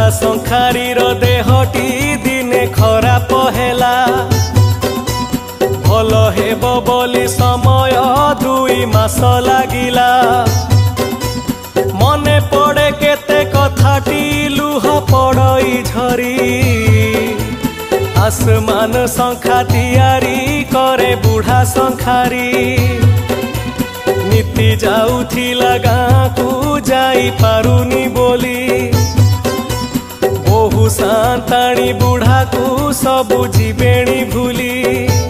बुढ़ा संखारी देहटी दिने खराब हेला भल हेब बोली समय 2 मास लागिला मने पड़े केते कथाटी लुह पड़ई झरी आसमान संखा तियारी करे बुढ़ा संखारी नीति जाउथिला गाँ को जाई पारुनी बोली बहु सांताणी बुढ़ा को सबु जीवेणी भूली।